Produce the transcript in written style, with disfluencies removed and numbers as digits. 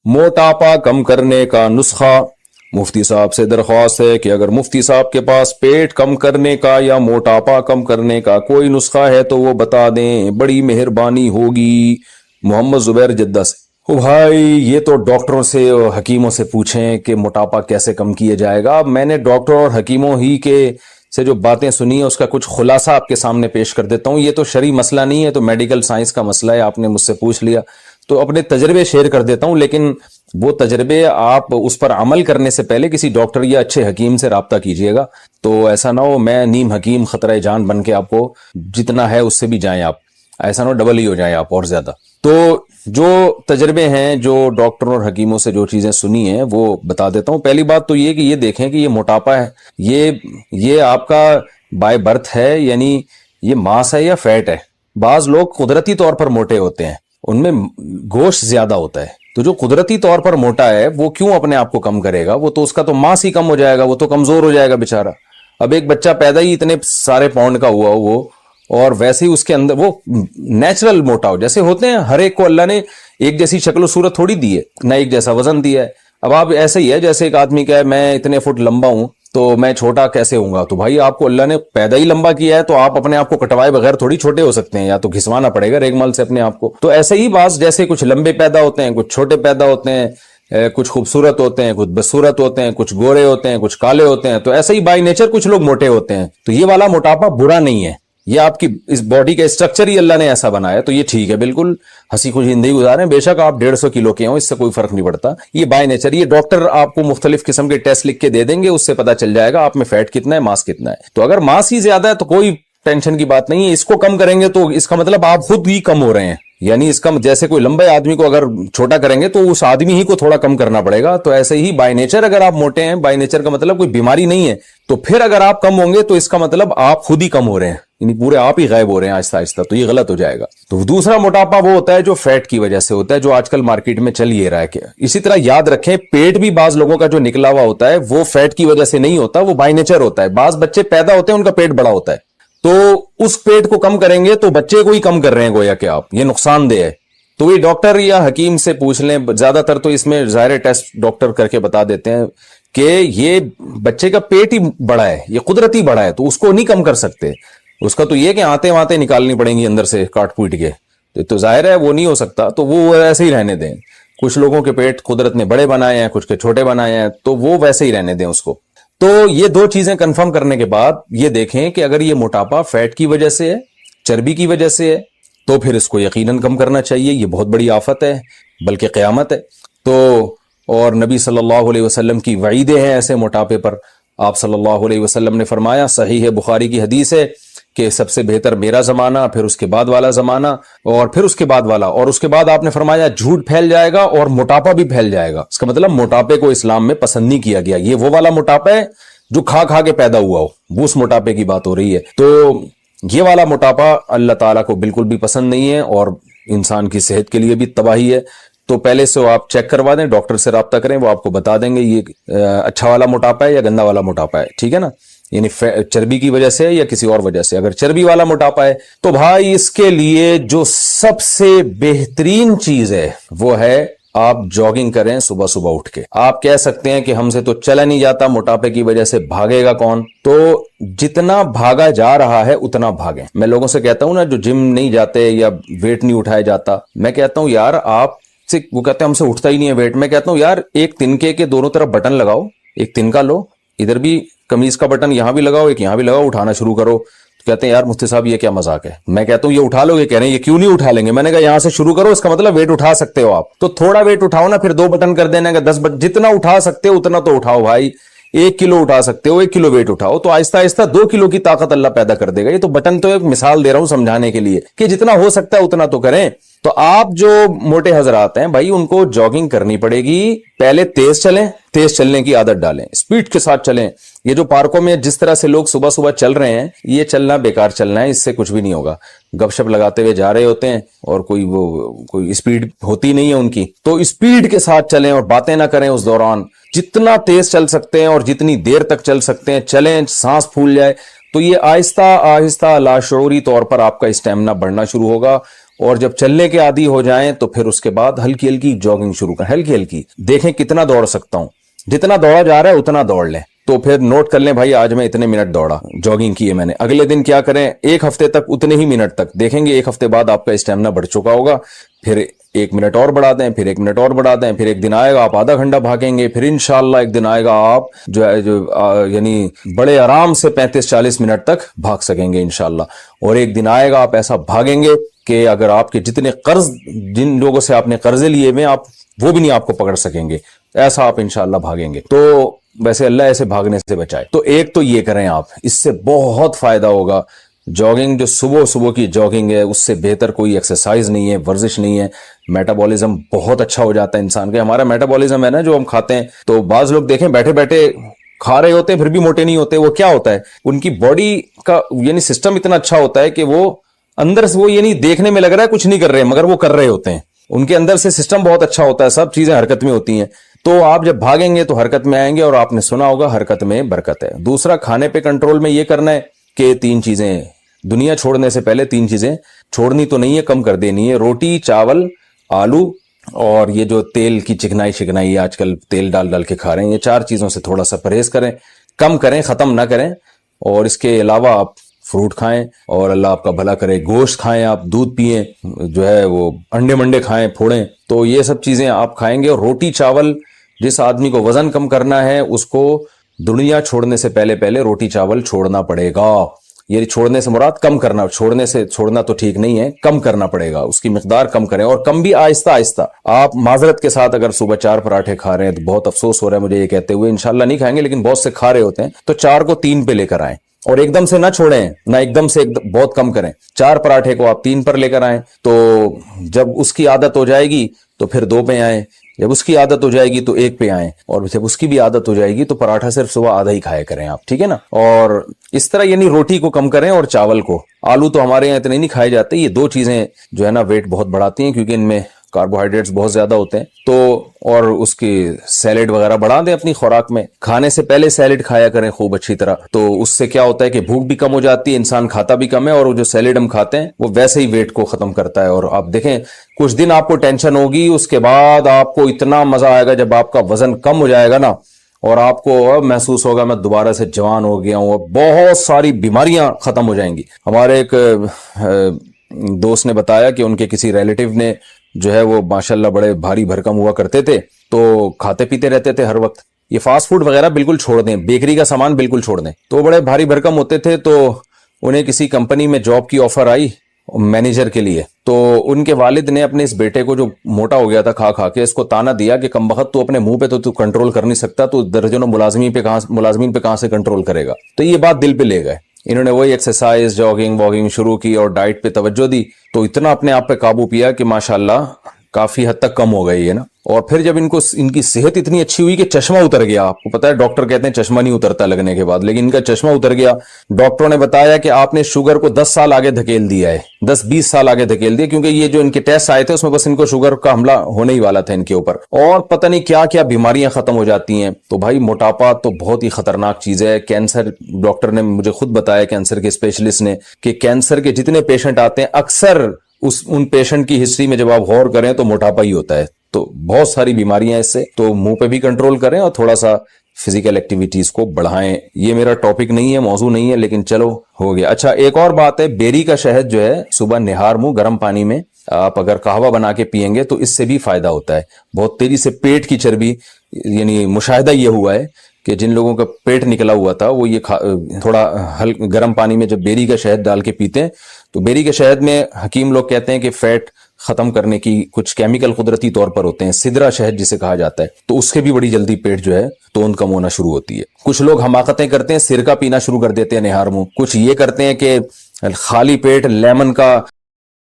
موٹاپا کم کرنے کا نسخہ۔ مفتی صاحب سے درخواست ہے کہ اگر مفتی صاحب کے پاس پیٹ کم کرنے کا یا موٹاپا کم کرنے کا کوئی نسخہ ہے تو وہ بتا دیں، بڑی مہربانی ہوگی۔ محمد زبیر جدہ سے۔ بھائی یہ تو ڈاکٹروں سے اور حکیموں سے پوچھیں کہ موٹاپا کیسے کم کیا جائے گا۔ میں نے ڈاکٹر اور حکیموں ہی کے سے جو باتیں سنی ہیں اس کا کچھ خلاصہ آپ کے سامنے پیش کر دیتا ہوں۔ یہ تو شرعی مسئلہ نہیں ہے، تو میڈیکل سائنس کا مسئلہ ہے، آپ نے مجھ سے پوچھ لیا تو اپنے تجربے شیئر کر دیتا ہوں، لیکن وہ تجربے آپ اس پر عمل کرنے سے پہلے کسی ڈاکٹر یا اچھے حکیم سے رابطہ کیجئے گا، تو ایسا نہ ہو میں نیم حکیم خطرہ جان بن کے آپ کو جتنا ہے اس سے بھی جائیں آپ، ایسا نہ ہو ڈبل ہی ہو جائیں آپ اور زیادہ۔ تو جو تجربے ہیں، جو ڈاکٹروں اور حکیموں سے جو چیزیں سنی ہیں وہ بتا دیتا ہوں۔ پہلی بات تو یہ کہ یہ دیکھیں کہ یہ موٹاپا ہے، یہ آپ کا بائی برتھ ہے، یعنی یہ ماس ہے یا فیٹ ہے۔ بعض لوگ قدرتی طور پر موٹے ہوتے ہیں، ان میں گوشت زیادہ ہوتا ہے، تو جو قدرتی طور پر موٹا ہے وہ کیوں اپنے آپ کو کم کرے گا؟ وہ تو اس کا تو ماس ہی کم ہو جائے گا، وہ تو کمزور ہو جائے گا بیچارہ۔ اب ایک بچہ پیدا ہی اتنے سارے پاؤنڈ کا ہوا وہ، اور ویسے ہی اس کے اندر وہ نیچرل موٹا ہو، جیسے ہوتے ہیں ہر ایک کو اللہ نے ایک جیسی شکل و صورت تھوڑی دی ہے، نہ ایک جیسا وزن دیا ہے۔ اب آپ ایسے ہی ہے جیسے ایک آدمی کا ہے میں اتنے فٹ لمبا ہوں تو میں چھوٹا کیسے ہوں گا؟ تو بھائی آپ کو اللہ نے پیدا ہی لمبا کیا ہے، تو آپ اپنے آپ کو کٹوائے بغیر تھوڑی چھوٹے ہو سکتے ہیں، یا تو گھسوانا پڑے گا ریگمال سے اپنے آپ کو۔ تو ایسے ہی بعض جیسے کچھ لمبے پیدا ہوتے ہیں، کچھ چھوٹے پیدا ہوتے ہیں، کچھ خوبصورت ہوتے ہیں، کچھ بدصورت ہوتے ہیں، کچھ گورے ہوتے ہیں، کچھ کالے ہوتے ہیں، تو ایسے ہی بائی نیچر کچھ لوگ موٹے ہوتے ہیں۔ تو یہ والا موٹاپا برا نہیں ہے، یہ آپ کی اس باڈی کا اسٹرکچر ہی اللہ نے ایسا بنایا، تو یہ ٹھیک ہے، بالکل ہنسی خوشی زندگی گزاریں، بے شک آپ 150 کلو کے ہوں، اس سے کوئی فرق نہیں پڑتا، یہ بائی نیچر۔ یہ ڈاکٹر آپ کو مختلف قسم کے ٹیسٹ لکھ کے دے دیں گے، اس سے پتا چل جائے گا آپ میں فیٹ کتنا ہے، ماس کتنا ہے۔ تو اگر ماس ہی زیادہ ہے تو کوئی ٹینشن کی بات نہیں ہے، اس کو کم کریں گے تو اس کا مطلب آپ خود ہی کم ہو رہے ہیں، یعنی اس کا جیسے کوئی لمبے آدمی کو اگر چھوٹا کریں گے تو اس آدمی ہی کو تھوڑا کم کرنا پڑے گا، تو ایسے ہی بائی نیچر اگر آپ موٹے ہیں، بائی نیچر کا مطلب کوئی بیماری نہیں ہے، تو پھر اگر آپ کم ہوں گے تو اس کا مطلب آپ خود ہی کم ہو رہے ہیں، یعنی پورے آپ ہی غائب ہو رہے ہیں آہستہ آہستہ، تو یہ غلط ہو جائے گا۔ تو دوسرا موٹاپا وہ ہوتا ہے جو فیٹ کی وجہ سے ہوتا ہے، جو آج کل مارکیٹ میں چل یہ رہا ہے۔ کہ اسی طرح یاد رکھیں پیٹ بھی بعض لوگوں کا جو نکلا ہوا ہوتا ہے وہ فیٹ کی وجہ سے نہیں ہوتا، وہ بائی نیچر ہوتا ہے۔ بعض بچے پیدا ہوتے ہیں ان کا پیٹ بڑا ہوتا ہے، تو اس پیٹ کو کم کریں گے تو بچے کو ہی کم کر رہے ہیں گویا کہ آپ، یہ نقصان دہ ہے۔ تو یہ ڈاکٹر یا حکیم سے پوچھ لیں، زیادہ تر تو اس میں ظاہر ٹیسٹ ڈاکٹر کر کے بتا دیتے ہیں کہ یہ بچے کا پیٹ ہی بڑا ہے، یہ قدرتی بڑا ہے، تو اس کو نہیں کم کر سکتے، اس کا تو یہ کہ آتے واتے نکالنی پڑیں گی اندر سے کاٹ پوٹ کے، تو ظاہر ہے وہ نہیں ہو سکتا، تو وہ ایسے ہی رہنے دیں۔ کچھ لوگوں کے پیٹ قدرت نے بڑے بنائے ہیں، کچھ کے چھوٹے بنائے ہیں، تو وہ ویسے ہی رہنے دیں اس کو۔ تو یہ دو چیزیں کنفرم کرنے کے بعد یہ دیکھیں کہ اگر یہ موٹاپا فیٹ کی وجہ سے ہے، چربی کی وجہ سے ہے، تو پھر اس کو یقیناً کم کرنا چاہیے، یہ بہت بڑی آفت ہے بلکہ قیامت ہے۔ تو اور نبی صلی اللہ علیہ وسلم کی وعیدیں ہیں ایسے موٹاپے پر۔ آپ صلی اللہ علیہ وسلم نے فرمایا، صحیح بخاری کی حدیث ہے کہ سب سے بہتر میرا زمانہ، پھر اس کے بعد والا زمانہ، اور پھر اس کے بعد والا، اور اس کے بعد آپ نے فرمایا جھوٹ پھیل جائے گا اور موٹاپا بھی پھیل جائے گا۔ اس کا مطلب موٹاپے کو اسلام میں پسند نہیں کیا گیا، یہ وہ والا موٹاپا ہے جو کھا کھا کے پیدا ہوا ہو، وہ اس موٹاپے کی بات ہو رہی ہے۔ تو یہ والا موٹاپا اللہ تعالیٰ کو بالکل بھی پسند نہیں ہے، اور انسان کی صحت کے لیے بھی تباہی ہے۔ تو پہلے سے آپ چیک کروا دیں، ڈاکٹر سے رابطہ کریں، وہ آپ کو بتا دیں گے یہ اچھا والا موٹاپا ہے یا گندا والا موٹاپا ہے، ٹھیک ہے نا؟ یعنی چربی کی وجہ سے یا کسی اور وجہ سے۔ اگر چربی والا موٹاپا ہے تو بھائی اس کے لیے جو سب سے بہترین چیز ہے وہ ہے آپ جاگنگ کریں صبح صبح اٹھ کے۔ آپ کہہ سکتے ہیں کہ ہم سے تو چلا نہیں جاتا موٹاپے کی وجہ سے، بھاگے گا کون؟ تو جتنا بھاگا جا رہا ہے اتنا بھاگیں۔ میں لوگوں سے کہتا ہوں نا جو جم نہیں جاتے یا ویٹ نہیں اٹھایا جاتا، میں کہتا ہوں یار آپ سے، وہ کہتے ہیں ہم سے اٹھتا ہی نہیں ہے ویٹ، میں کہتا ہوں یار ایک تنکے کے دونوں طرف بٹن لگاؤ، ایک تنکا لو، ادھر بھی قمیض کا بٹن یہاں بھی لگاؤ، ایک یہاں بھی لگاؤ، اٹھانا شروع کرو۔ تو کہتے ہیں یار مفتی صاحب یہ کیا مذاق ہے؟ میں کہتا ہوں یہ اٹھا لو گے؟ کہہ رہے ہیں یہ کیوں نہیں اٹھا لیں گے؟ میں نے کہا یہاں سے شروع کرو، اس کا مطلب ویٹ اٹھا سکتے ہو آپ، تو تھوڑا ویٹ اٹھاؤ نا، پھر 2 بٹن کر دینا کہ 10 بٹن، جتنا اٹھا سکتے ہو اتنا تو اٹھاؤ بھائی۔ 1 کلو اٹھا سکتے ہو، 1 کلو ویٹ اٹھاؤ، تو آہستہ آہستہ 2 کلو کی طاقت اللہ پیدا کر دے گا۔ یہ تو بٹن تو ایک مثال دے رہا ہوں سمجھانے کے لیے کہ جتنا ہو سکتا ہے اتنا تو کریں۔ تو آپ جو موٹے حضرات ہیں بھائی ان کو جاگنگ کرنی پڑے گی، پہلے تیز چلیں، تیز چلنے کی عادت ڈالیں، سپیڈ کے ساتھ چلیں۔ یہ جو پارکوں میں جس طرح سے لوگ صبح صبح چل رہے ہیں، یہ چلنا بیکار چلنا ہے، اس سے کچھ بھی نہیں ہوگا۔ گپ شپ لگاتے ہوئے جا رہے ہوتے ہیں اور کوئی اسپیڈ ہوتی نہیں ہے ان کی، تو اسپیڈ کے ساتھ چلیں اور باتیں نہ کریں اس دوران۔ جتنا تیز چل سکتے ہیں اور جتنی دیر تک چل سکتے ہیں چلیں، سانس پھول جائے، تو یہ آہستہ آہستہ لاشعوری طور پر آپ کا اسٹیمنا بڑھنا شروع ہوگا، اور جب چلنے کے عادی ہو جائیں تو پھر اس کے بعد ہلکی ہلکی جاگنگ شروع کریں, ہلکی ہلکی, دیکھیں کتنا دوڑ سکتا ہوں, جتنا دوڑا جا رہا ہے اتنا دوڑ لیں. تو پھر نوٹ کر لیں بھائی آج میں اتنے منٹ دوڑا, جاگنگ کی ہے میں نے. اگلے دن کیا کریں, ایک ہفتے تک اتنے ہی منٹ تک, دیکھیں گے ایک ہفتے بعد آپ کا اسٹیمنا بڑھ چکا ہوگا. پھر 1 منٹ اور بڑھا دیں, پھر 1 منٹ اور بڑھا دیں, پھر ایک دن آئے گا آپ آدھا گھنٹہ بھاگیں گے, پھر انشاءاللہ ایک دن آئے گا آپ یعنی بڑے آرام سے 35-40 منٹ تک بھاگ سکیں گے انشاءاللہ. اور ایک دن آئے گا آپ ایسا بھاگیں گے کہ اگر آپ کے جتنے قرض, جن لوگوں سے آپ نے قرضے لیے ہوئے آپ وہ بھی نہیں آپ کو پکڑ سکیں گے, ایسا آپ انشاءاللہ بھاگیں گے. تو ویسے اللہ ایسے بھاگنے سے بچائے. تو ایک تو یہ کریں آپ, اس سے بہت فائدہ ہوگا. جاگنگ جو صبح کی جاگنگ ہے اس سے بہتر کوئی ایکسرسائز نہیں ہے, ورزش نہیں ہے. میٹابولزم بہت اچھا ہو جاتا ہے انسان کا. ہمارا میٹابولزم ہے نا جو ہم کھاتے ہیں, تو بعض لوگ دیکھیں بیٹھے بیٹھے کھا رہے ہوتے ہیں پھر بھی موٹے نہیں ہوتے. وہ کیا ہوتا ہے, ان کی باڈی کا یعنی سسٹم اتنا اچھا ہوتا ہے کہ وہ اندر سے وہ یعنی دیکھنے میں لگ رہا ہے کچھ نہیں کر رہے مگر وہ کر رہے ہوتے ہیں. ان کے اندر سے سسٹم بہت اچھا ہوتا ہے, سب چیزیں حرکت میں ہوتی ہیں. تو آپ جب بھاگیں گے تو حرکت میں آئیں گے, اور آپ نے سنا ہوگا حرکت میں برکت ہے. دوسرا, کھانے پہ کنٹرول میں یہ کرنا ہے کہ 3 چیزیں, دنیا چھوڑنے سے پہلے 3 چیزیں چھوڑنی تو نہیں ہے, کم کر دینی ہے. روٹی, چاول, آلو, اور یہ جو تیل کی چکنائی آج کل تیل ڈال کے کھا رہے ہیں, یہ 4 چیزوں سے تھوڑا سا پرہیز کریں, کم کریں, ختم نہ کریں. اور اس کے علاوہ آپ فروٹ کھائیں اور اللہ آپ کا بھلا کرے, گوشت کھائیں, آپ دودھ پئیں, جو ہے وہ انڈے منڈے کھائیں, پھوڑیں. تو یہ سب چیزیں آپ کھائیں گے. اور روٹی چاول, جس آدمی کو وزن کم کرنا ہے اس کو دنیا چھوڑنے سے پہلے روٹی چاول چھوڑنا پڑے گا. یہ چھوڑنے سے مراد کم کرنا, چھوڑنا تو ٹھیک نہیں ہے, کم کرنا پڑے گا, اس کی مقدار کم کریں. اور کم بھی آہستہ آہستہ. آپ معذرت کے ساتھ اگر صبح 4 پراٹھے کھا رہے ہیں تو بہت افسوس ہو رہا ہے مجھے یہ کہتے ہوئے, انشاءاللہ نہیں کھائیں گے لیکن بہت سے کھا رہے ہوتے ہیں, تو 4 کو 3 پہ لے کر آئیں. اور ایک دم سے نہ چھوڑیں, نہ ایک دم سے بہت کم کریں. 4 پراٹھے کو آپ 3 پر لے کر آئیں. تو جب اس کی عادت ہو جائے گی تو پھر 2 پہ آئیں, جب اس کی عادت ہو جائے گی تو 1 پہ آئیں, اور جب اس کی بھی عادت ہو جائے گی تو پراٹھا صرف صبح آدھا ہی کھایا کریں آپ, ٹھیک ہے نا. اور اس طرح یعنی روٹی کو کم کریں اور چاول کو. آلو تو ہمارے یہاں اتنے نہیں کھائے جاتے. یہ 2 چیزیں جو ہے نا ویٹ بہت بڑھاتی ہیں کیونکہ ان میں کاربوہائیڈریٹس بہت زیادہ ہوتے ہیں. تو اور اس کی سیلیڈ وغیرہ بڑھا دیں اپنی خوراک میں. کھانے سے پہلے سیلیڈ کھایا کریں خوب اچھی طرح. تو اس سے کیا ہوتا ہے کہ بھوک بھی کم ہو جاتی ہے, انسان کھاتا بھی کم ہے, اور وہ جو سیلیڈ ہم کھاتے ہیں وہ ویسے ہی ویٹ کو ختم کرتا ہے. اور آپ دیکھیں کچھ دن آپ کو ٹینشن ہوگی, اس کے بعد آپ کو اتنا مزہ آئے گا جب آپ کا وزن کم ہو جائے گا نا, اور آپ کو محسوس ہوگا میں دوبارہ سے جوان ہو گیا ہوں, اور بہت ساری بیماریاں ختم ہو جائیں گی. ہمارے ایک دوست نے بتایا کہ ان کے کسی ریلیٹیو نے جو ہے وہ ماشاءاللہ بڑے بھاری بھرکم ہوا کرتے تھے, تو کھاتے پیتے رہتے تھے ہر وقت. یہ فاسٹ فوڈ وغیرہ بالکل چھوڑ دیں, بیکری کا سامان بالکل چھوڑ دیں. تو بڑے بھاری بھرکم ہوتے تھے, تو انہیں کسی کمپنی میں جاب کی آفر آئی مینیجر کے لیے. تو ان کے والد نے اپنے اس بیٹے کو جو موٹا ہو گیا تھا کھا کے, اس کو تانا دیا کہ کم بخت تو اپنے منہ پہ تو کنٹرول کر نہیں سکتا, تو درجنوں ملازمین پہ کہاں سے کنٹرول کرے گا. تو یہ بات دل پہ لے گئے. انہوں نے وہی ایکسرسائز, جاگنگ واگنگ شروع کی اور ڈائٹ پہ توجہ دی, تو اتنا اپنے آپ پہ قابو پیا کہ ماشاءاللہ کافی حد تک کم ہو گئی ہے نا. اور پھر جب ان کی صحت اتنی اچھی ہوئی کہ چشمہ اتر گیا. آپ کو پتا ہے ڈاکٹر کہتے ہیں چشمہ نہیں اترتا لگنے کے بعد, لیکن ان کا چشمہ اتر گیا. ڈاکٹروں نے بتایا کہ آپ نے شوگر کو 10 سال آگے دھکیل دیا ہے, 10-20 سال آگے دھکیل دیا, کیونکہ یہ جو ان کے ٹیسٹ آئے تھے اس میں بس ان کو شوگر کا حملہ ہونے ہی والا تھا ان کے اوپر, اور پتہ نہیں کیا کیا بیماریاں ختم ہو جاتی ہیں. تو بھائی موٹاپا تو بہت ہی خطرناک چیز ہے. کینسر, ڈاکٹر نے مجھے خود بتایا, کینسر کے اسپیشلسٹ نے, کہ کینسر کے جتنے پیشنٹ آتے ہیں اکثر ان پیشنٹ کی ہسٹری میں جب آپ غور کریں تو موٹاپا ہی ہوتا ہے. تو بہت ساری بیماریاں اس سے. تو منہ پہ بھی کنٹرول کریں اور تھوڑا سا فزیکل ایکٹیویٹیز کو بڑھائیں. یہ میرا ٹاپک نہیں ہے, موضوع نہیں ہے, لیکن چلو ہو گیا. اچھا ایک اور بات ہے, بیری کا شہد جو ہے صبح نہار منہ گرم پانی میں آپ اگر قہوہ بنا کے پیئیں گے تو اس سے بھی فائدہ ہوتا ہے. بہت تیزی سے پیٹ کی چربی, یعنی مشاہدہ یہ ہوا ہے کہ جن لوگوں کا پیٹ نکلا ہوا تھا وہ یہ تھوڑا گرم پانی میں جب بیری کا شہد ڈال کے پیتے ہیں, تو بیری کے شہد میں حکیم لوگ کہتے ہیں کہ فیٹ ختم کرنے کی کچھ کیمیکل قدرتی طور پر ہوتے ہیں, سدرا شہد جسے کہا جاتا ہے, تو اس کے بھی بڑی جلدی پیٹ جو ہے توند کم ہونا شروع ہوتی ہے. کچھ لوگ حماقتیں کرتے ہیں, سرکہ پینا شروع کر دیتے ہیں نہار منہ. کچھ یہ کرتے ہیں کہ خالی پیٹ لیمن کا